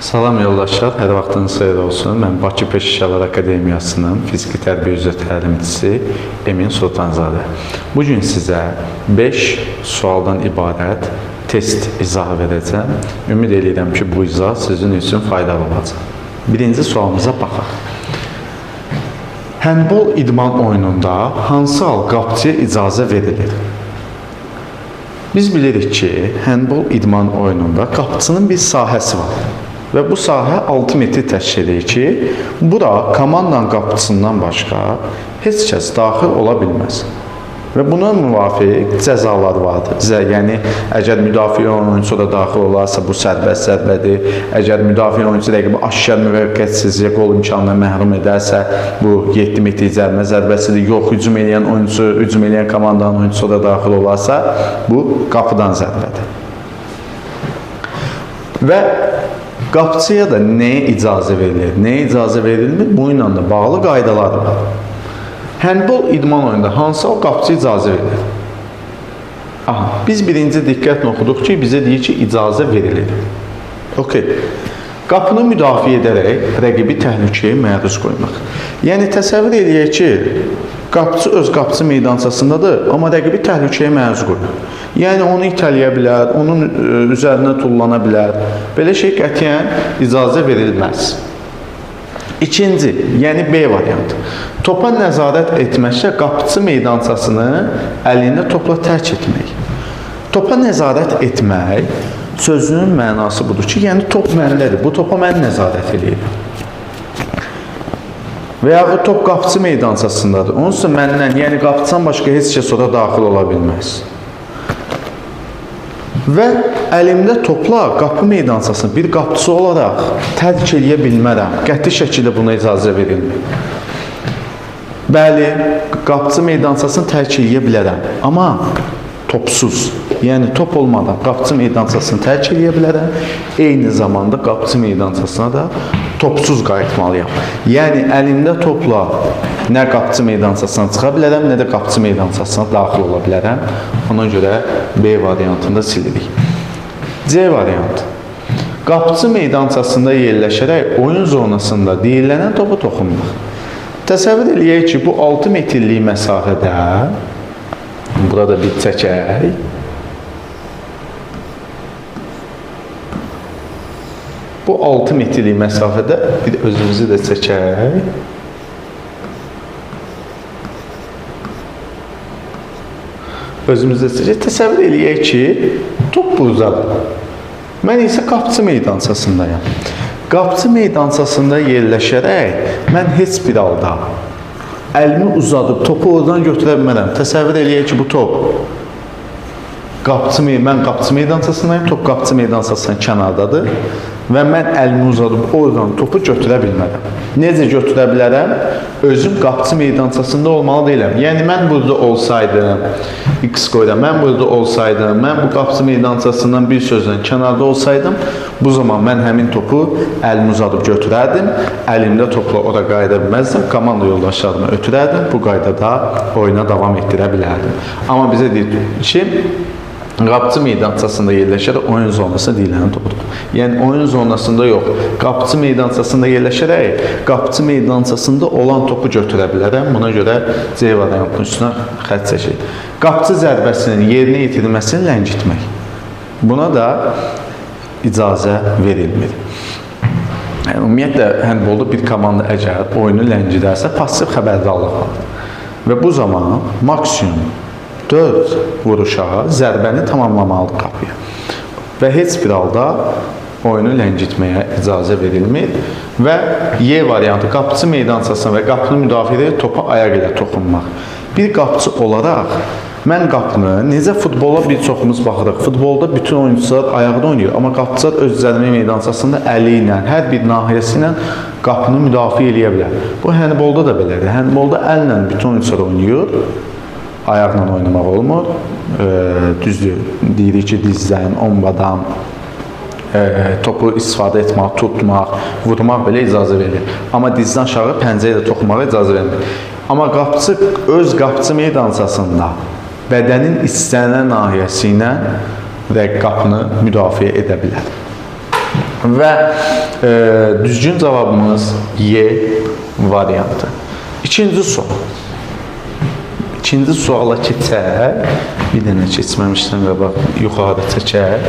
Salam yoldaşlar, hər vaxtınız xeyir olsun. Mən Bakı Peşəkarlar Akademiyasının fiziki tərbiyə üzrə təlimçisi Emin Sultanzadə. Bugün sizə 5 sualdan ibarət test izahı verəcəm. Ümid edirəm ki, bu izah sizin üçün faydalı olacaq. Birinci sualımıza baxaq. Həndbol idman oyununda hansı hal qapçıya icazə verilir? Biz bilirik ki, həndbol idman oyununda qapçının bir sahəsi var. Və bu sahə 6 metr təşkil edir ki, bura komandanın qapıçısından başqa heç kəs daxil ola bilməz. Və buna müvafiq cəzalar vardır. Yəni, əgər müdafiə oyuncusu da daxil olarsa, bu sərbəst zərbədir. Əgər müdafiə oyuncusu rəqibi aşkar müvəqqətsizliyə qol imkanına məhrum edərsə, bu 7 metr cərimə zərbəsidir. Yox, hücum edən oyuncusu, hücum edən komandanın oyuncusu da daxil olarsa, bu qapıdan zərbədir. Və qapçıya da nəyə icazə verilir, nəyə icazə verilmir, bu ilə də bağlı qaydalar var. Həndbol idman oyununda hansı o qapçı icazə verilir? Aha, biz birinci diqqətlə oxuduq ki, bizə deyir ki, icazə verilir. Okey. Qapını müdafiə edərək rəqibi təhlükəyə məruz qoymaq. Yəni, təsəvvür edək ki, qapçı öz qapçı meydançasındadır, amma rəqibi təhlükəyə məruz qoyur. Yəni, onu itələyə bilər, onun üzərinə tullana bilər. Belə şey qətiyyən icazə verilməz. İkinci, yəni B variantı. Topa nəzarət etməklə qapçı meydançasını əlində topla tərk etmək. Topa nəzarət etmək sözünün mənası budur ki, yəni top məndədir, bu topa mən nəzarət edeyim. Və yaxud top qapçı meydançasındadır. Onun üçün məndən, yəni qapçıdan başqa heç kəs ora daxil ola bilməz. Və əlimdə topla qapı meydançasını bir qapçısı olaraq tərk edə bilmərəm. Qəti şəkildə buna icazə verilmir. Bəli, qapçı meydançasını tərk edə bilərəm, amma topsuz. Yəni, top olmadan qapçı meydançasını tərk edə bilərəm, eyni zamanda qapçı meydançasına da topsuz qayıtmalıyam. Yəni, əlimdə topla nə qapçı meydançasına çıxa bilərəm, nə də qapçı meydançasına daxil ola bilərəm. Ona görə B variantında silirik. C variantı. Qapçı meydançasında yerləşərək oyun zonasında deyilənən topu toxunmaq. Təsəvvür eləyək ki, bu 6 metrlik məsafədə, burada bir çəkək. Bu 6 metrlik məsafədə bir özümüzü də çəkək. Özümüzü də çəkək. Təsəvvür eləyək ki, top buradadır. Mən isə qapçı meydançasındayım. Qapçı meydançasında yerləşərək mən heç bir halda əlimi uzadıb topu oradan götürə bilmərəm. Təsəvvür eləyək ki, bu top mən qapçı meydançasındayım, top qapçı meydançasının kənardadır və mən əlimi uzadıb oradan topu götürə bilmərəm. Necə götürə bilərəm? Özüm qapçı meydançasında olmalı deyiləm. Yəni, mən burada olsaydım, X qoyuram, mən burada olsaydım, mən bu qapçı meydançasından bir sözlə kənarda olsaydım, bu zaman mən həmin topu əlimi uzadıb götürərdim, əlimdə topla ora qayıda bilməzdim, komanda yoldaşlarıma ötürərdim, bu qaydada oyuna davam etdirə bilərdim. Amma bizə deyir ki, qapçı meydançasında yerləşərək oyun zonası deyilən topudur. Yəni, oyun zonasında yox, qapçı meydançasında yerləşərək qapçı meydançasında olan topu götürə bilərəm. Buna görə C variantının üstünə xətt çəkək. Qapçı zərbəsinin yerinə yetirilməsini ləngitmək. Buna da icazə verilmir. Ümumiyyətlə, həndbolda bir komanda əgər oyunu ləngidərsə, pasiv xəbərdarlıq vardır. Və bu zaman maksimum 4 vuruşa zərbəni tamamlamalıdır qapıya. Və heç bir halda oyunu ləngitməyə icazə verilmir. Və Y variantı, qapçı meydançasına və qapını müdafiə edərək topa ayaq ilə toxunmaq. Bir qapçı olaraq, mən qapını, necə futbola bir çoxumuz baxırıq, futbolda bütün oyuncular ayaqda oynayır, amma qapçılar öz cərimə meydançasında əli ilə, hər bir nahiyəsi ilə qapını müdafiə edə bilər. Bu, həndbolda da belədir. Həndbolda əllə bütün oyuncular oynayır. Ayaqla oynamaq olmur. Düzdür, deyirik ki, dizdən, ombadan topu istifadə etmək, tutmaq, vurmaq belə icazə verilir. Amma dizdən aşağı pəncə ilə toxunmağa icazə verilir. Amma qapçı öz qapçı meydançasında bədənin istənilən nahiyəsi ilə qapını müdafiə edə bilər. Və düzgün cavabımız Y variantı. İkinci sual. İkinci suala keçək. Bir dənə keçməmişdən qabaq yuxarı çəkək.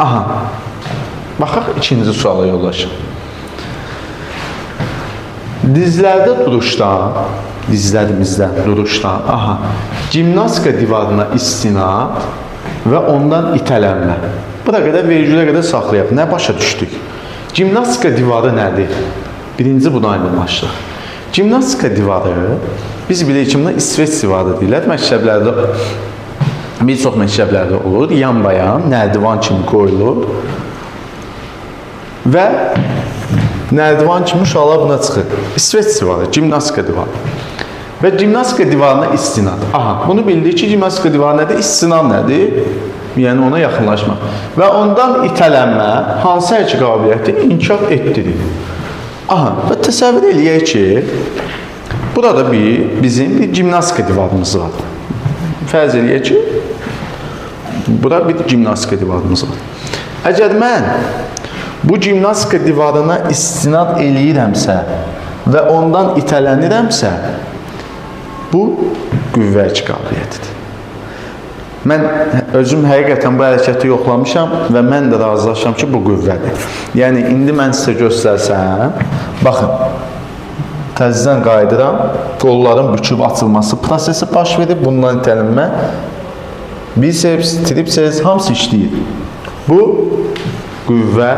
Aha. Baxaq ikinci suala yollaşın. Dizlərdə duruşdan, dizlərimizdə duruşdan, aha, gimnastika divarına istinad və ondan itələnmə. Bura qədər vergülə qədər saxlayaq. Nə başa düşdük? Gimnastika divarı nədir? Birinci bunu aydınlaşdıq. Gimnastika divarı, biz bilirik ki, buna İsveç divarı deyirlər. Məktəblərdə, bir çox məktəblərdə olur. Yan-bayan, nərdivan kimi qoyulur. Və nərdivan kimi uşaqlar buna çıxır. İsveç divarı, gimnastika divarı. Və gimnastika divarına istinad. Aha, bunu bildik ki, gimnastika divarı nədir? İstinad nədir? Yəni ona yaxınlaşmaq. Və ondan itələnmə hansı hərəkət qabiliyyəti inkişaf etdirir? Aha, və təsəvvür eləyək ki, burada bizim bir gimnastika divarımız var. Fərz eləyək ki, burada bir gimnastika divarımız var. Əgər mən bu gimnastika divarına istinad eləyirəmsə və ondan itələnirəmsə, bu qüvvə qabiliyyətidir. Mən özüm həqiqətən bu hərəkəti yoxlamışam və mən də razılaşam ki, bu qüvvədir. Yəni, indi mən sizə göstərsəm, baxın, təzədən qayıdıram, qolların büküb açılması prosesi baş verir, bundan itələnmə, biceps, tripses, hamısı işləyir. Bu, qüvvə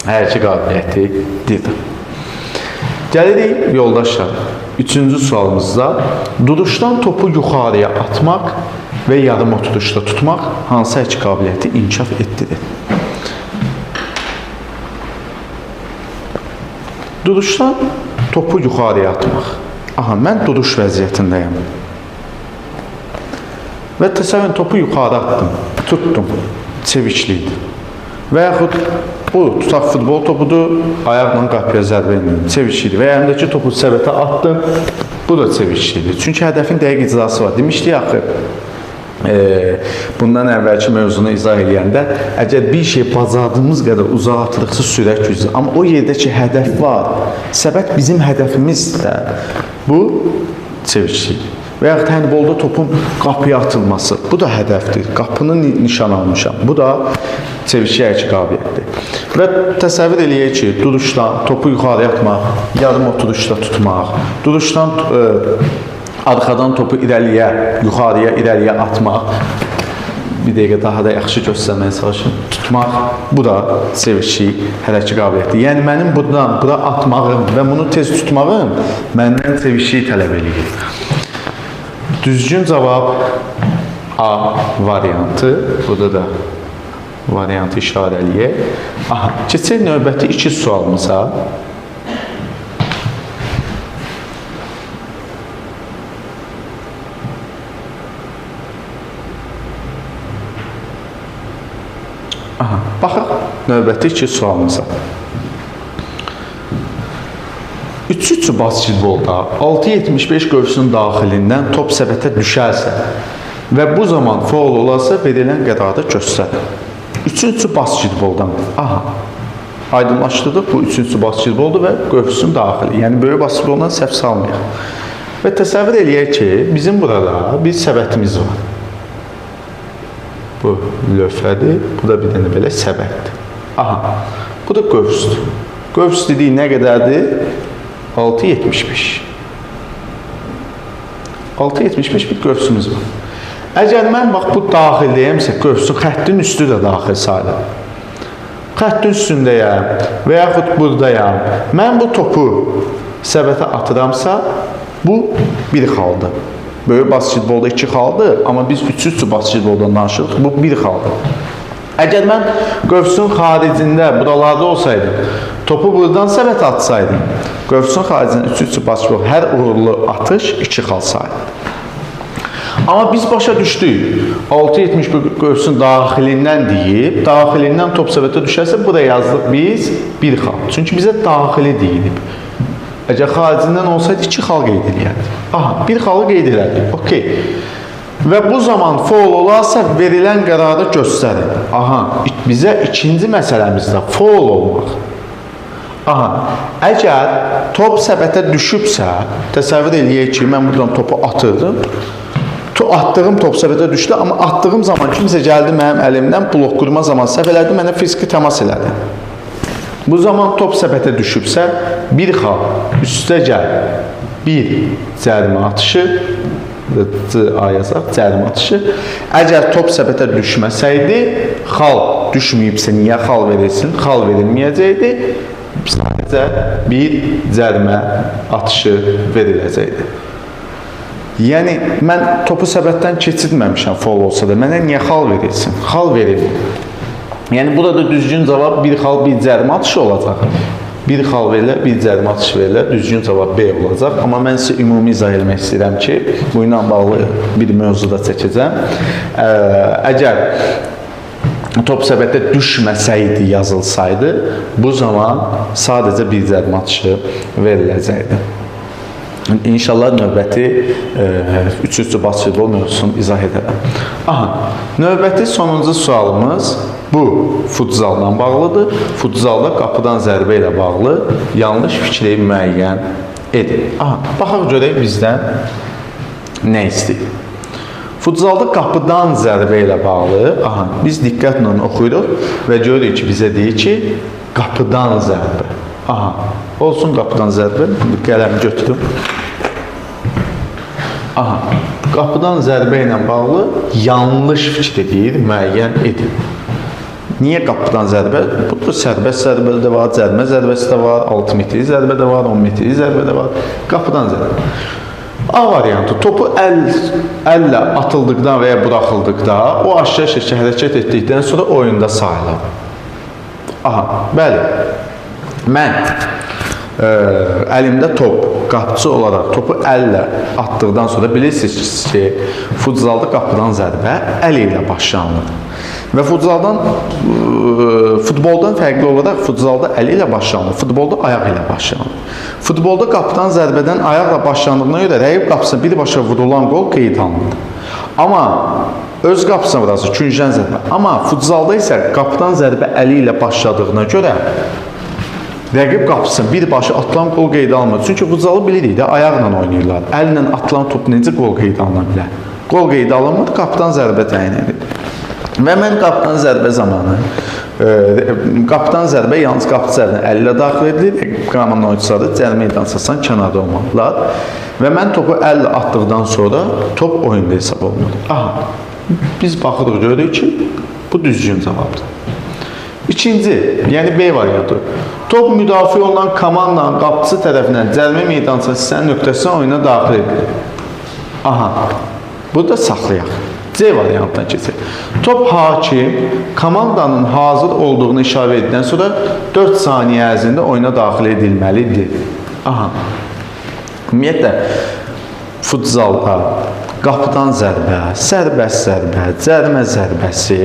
hərəkət qabiliyyətidir. Gəlirik yoldaşlar. Üçüncü sualımızda duruşdan topu yuxarıya atmaq və yarım oturuşda tutmaq hansı hərəkət qabiliyyəti inkişaf etdirir? Duruşdan topu yuxarıya atmaq. Aha, mən duruş vəziyyətindəyəm. Və təsəvvürün topu yuxarı atdım, tutdum, çeviklidir. Və yaxud bu, tutaq futbol topudur, ayaqla qapıya zərbə indim, çeviklidir. Və yanındakı topu səbətə atdım, bu da çeviklidir. Çünki hədəfin dəqiq icrası var. Demişdik axı, bundan əvvəlki mövzunu izah eləyəndə, əgər bir şey bacardığımız qədər uzağa atılıqsa sürət gücü. Amma o yerdə ki, hədəf var, səbət bizim hədəfimiz də bu çeviklidir. Və yaxud həndbolda topun qapıya atılması, bu da hədəfdir. Qapını nişan almışam, bu da çevikliyə qabiliyyətdir. Və təsəvvür eləyək ki, duruşdan topu yuxarıya atmaq, yarım oturuşda tutmaq, duruşdan arxadan topu irəliyə, yuxarıya, irəliyə atmaq, bir dəqiqə daha da yaxşı göstərməyə çalışın, tutmaq, bu da çevikli hərəkət qabiliyyəti. Yəni, mənim buradan bura atmağım və bunu tez tutmağım məndən çevikliyi tələb edir. Düzgün cavab A variantı, burada da variantı işarəliyək. Aha, keçək növbəti iki sualımıza. Aha, baxaq növbəti iki sualımıza. Üçüncü basketbolda 6.75 qövsünün daxilindən top səbətə düşərsə və bu zaman faul olarsa verilən qərarı göstərir. Üçüncü basketboldan, aha, aydınlaşdırdıq, bu üçüncü basketboldur və qövsün daxili, yəni böyük basketboldan səhv salmayaq. Və təsəvvür eləyək ki, bizim burada bir səbətimiz var. Bu lövhədir, bu da bir dənə belə səbətdir. Aha, bu da qövsdür. Qövs dediyi nə qədərdir? 6.75. 6.75 bir qövsümüz var. Əgər mən bax bu daxildəyəmsə, qövsün xəttin üstü də daxil sayılır. Xəttin üstündəyəm və yaxud buradayam. Mən bu topu səbətə atıramsa, bu bir xaldır. Böyük basketbolda 2 xaldır, amma biz 3-3 basketboldan danışırıq, bu 1 xaldır. Əgər mən qövsün xaricində, buralarda olsaydım, topu buradan səbətə atsaydım, qövsün xaricində 3-3 basketbol hər uğurlu atış 2 xal sayılır. Amma biz başa düşdük, 6.71 qövsün daxilindən deyib, daxilindən top səbətə düşərsə, buraya yazdıq biz 1 xal. Çünki bizə daxili deyilib. Əgər xaricindən olsaydı 2 xal qeyd ediləyərdi. Aha, 1 xalı qeyd ediləyərdi. Okey. Və bu zaman faul olarsa verilən qərarı göstərin. Aha, bizə ikinci məsələmiz də faul olmaq. Aha, əgər top səbətə düşübsə, təsəvvür eləyək ki, mən buradan topu atırdım. Atdığım top səbətə düşdü, amma atdığım zaman kimsə gəldi mənim əlimdən blok qurma zaman səhv elədi, mənə fiziki təmas elədi. Bu zaman top səbətə düşübsə, bir xal üstə gəl, bir cərimə atışı, cərimə atışı. Əgər top səbətə düşməsəydi, xal düşməyibsə, niyə xal verilsin? Xal verilməyəcəkdi, sadəcə bir cərimə atışı veriləcəkdi. Yəni, mən topu səbətdən keçirməmişəm faul olsa da, mənə niyə xal verilsin? Xal verilmir. Yəni, burada düzgün cavab bir xal, bir cərimə atışı olacaq. Bir xal verilə, bir cərimə atışı verilə, düzgün cavab B olacaq. Amma mən sizə ümumi izah eləmək istəyirəm ki, bu ilə bağlı bir mövzuda çəkəcəm. Əgər top səbətə düşməsəydi, yazılsaydı, bu zaman sadəcə bir cərimə atışı veriləcəkdir. İnşallah növbəti üçüncü basketbol mövzusunu izah edərəm. Aha, növbəti sonuncu sualımız bu futzalla bağlıdır. Futzalda qapıdan zərbə ilə bağlı yanlış fikri müəyyən edin. Aha, baxaq görək bizdən nə istəyir. Futzalda qapıdan zərbə ilə bağlı, aha, biz diqqətlə oxuyuruq və görürük ki, bizə deyir ki, qapıdan zərbə. Aha, olsun qapıdan zərbə, qələmi götürüm. Aha, qapıdan zərbə ilə bağlı yanlış fikri deyir, müəyyən edin. Niyə qapıdan zərbə? Burada sərbəst zərbə də var, cərimə zərbəsi də var, 6 metrlik zərbə də var, 10 metrlik zərbə də var. Qapıdan zərbə. A variantı, topu əllə atıldıqdan və ya buraxıldıqda, o aşağı şəkildə hərəkət etdikdən sonra oyunda sayılır. Aha, bəli. Mən əlimdə top, qapçı olaraq topu əllə atdıqdan sonra bilirsiniz ki, futzalda qapıdan zərbə əl ilə başlanılır. Və futboldan fərqli olaraq futzalda əl ilə başlanılır, futbolda ayaq ilə başlanılır. Futbolda qapıdan zərbədən ayaqla başlandığına görə rəqib qapısına birbaşa vurulan qol qeyd alınır. Amma öz qapısına vurası, küncdən zərbə. Amma futzalda isə qapıdan zərbə əli ilə başladığına görə rəqib qapısına birbaşa atılan qol qeydə alınmır. Çünki futzalı bilirik də, ayaqla oynayırlar. Əllə atılan top necə qol qeydə alına bilər? Qol qeydə alınmır, qapıdan zərbə təyin edilir. Və mən qapıdan zərbə zamanı, qapıdan zərbə yalnız qapı zərbə əli ilə daxil edilir. Qamanın oyuncuları cərimə meydançasından kənarda olmalıdırlar. Və mən topu əllə atdıqdan sonra top oyunda hesab olunur. Aha, biz baxırıq, görürük ki, bu düzgün cavabdır. İkinci, yəni B variantı. Top müdafiə olunan komandanın qapıcı tərəfindən cərimə meydançası hissənin nöqtəsinə oyuna daxil edilir. Aha, burada saxlayaq. C variantına keçir. Top hakim komandanın hazır olduğunu işarə edildən sonra 4 saniyə ərzində oyuna daxil edilməlidir. Aha, ümumiyyətlə, futzalda qapıdan zərbə, sərbəst zərbə, cərimə zərbəsi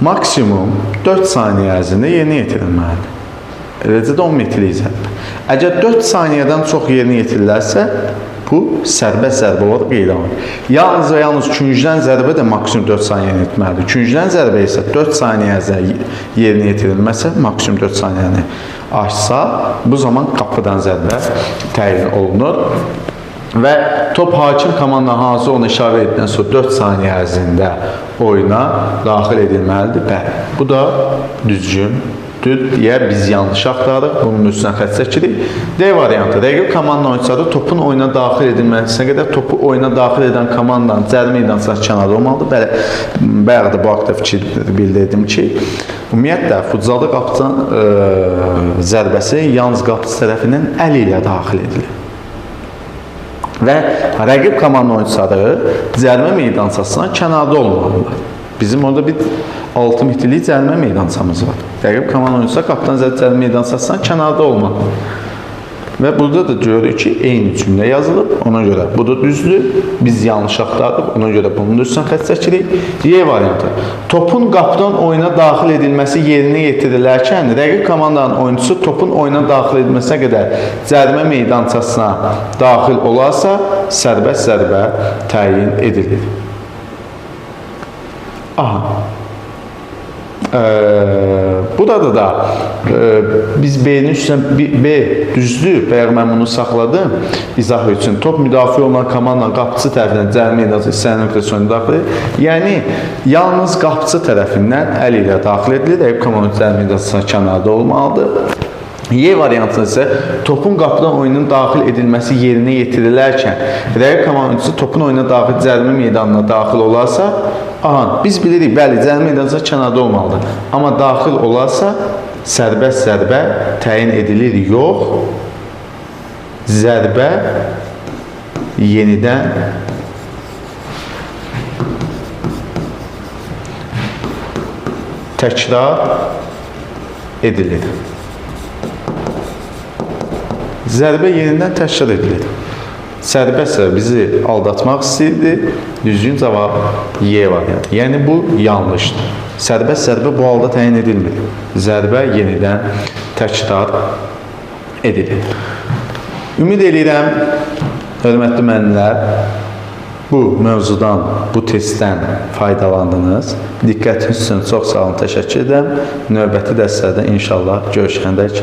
maksimum 4 saniyə ərzində yerinə yetirilməlidir. Eləcə də 10 metrlik zərbə. Əgər 4 saniyədən çox yerinə yetirilərsə, bu sərbəst zərbə olaraq qeyd alınır. Yalnız və yalnız küncdən zərbə də maksimum 4 saniyəni etməlidir. Küncdən zərbə isə 4 saniyə yerinə yetirilməsə, maksimum 4 saniyəni aşsa, bu zaman qapıdan zərbə təyin olunur. Və top hakim komandanın hazır onu işarə ediləndən sonra 4 saniyə ərzində oyuna daxil edilməlidir. Bəli, bu da düzgündür deyə biz yanlış axtarırıq, bunun üstünə xətt çəkirik. D variantı, rəqib komandanın oyuncuları topun oyuna daxil edilməlisinə qədər topu oyuna daxil edən komandanın cərimə meydançası kənarda olmalıdır. Bəli, bayaq da bu haqda fikir bildirdim ki, ümumiyyətlə, futzalda qapıdan zərbəsi yalnız qapıcı tərəfindən əli ilə daxil edilir. Və rəqib komandanın oyuncuları cərimə meydançasına kənarda olmalıdırlar. Bizim orada bir 6 metrlik cərimə meydançamız var. Rəqib komandanın oyuncuları qapıdan cərimə meydançasına kənarda olmalıdır. Və burada da görürük ki, eyni cümlə yazılıb. Ona görə bu da düzdür. Biz yanlış axtardıq. Ona görə bunun da üstündən xətt çəkirik. Y variantı. Topun qapıdan oyuna daxil edilməsi yerinə yetirilərkən rəqib komandanın oyuncusu topun oyuna daxil edilməsinə qədər cərimə meydançasına daxil olarsa, sərbəst zərbə təyin edilir. Aha. Burada da biz B-nin üstündən B düzdür. Bayaq mən bunu saxladım izah üçün. Top müdafiə olunan komandanın qapıcı tərəfindən cərimə meydançasına istənilən nöqtəsinə daxil edilir. Yəni yalnız qapıcı tərəfindən əl ilə daxil edilir. Rəqib komandanın cərimə meydançasına kənarda olmalıdır. Y variantında isə topun qapıdan oyunun daxil edilməsi yerinə yetirilərkən rəqib komandanın topun oyuna daxil cərimə meydanına daxil olarsa, biz bilirik, bəli, cərimə meydançasına kənarda olmalıdır. Amma daxil olarsa, sərbəst zərbə təyin edilir, yox. Zərbə yenidən təkrar edilir. Zərbə yenidən təkrar edilir. Sərbəst zərbə bizi aldatmaq istəyirdi. Düzgün cavab Y variantı. Yəni bu yanlışdır. Sərbəst zərbə bu halda təyin edilmir. Zərbə yenidən təkrar edilir. Ümid edirəm, hörmətli müəllimlər, bu mövzudan, bu testdən faydalandınız. Diqqətiniz üçün çox sağ olun, təşəkkür edirəm. Növbəti dərslərdə inşallah görüşəndək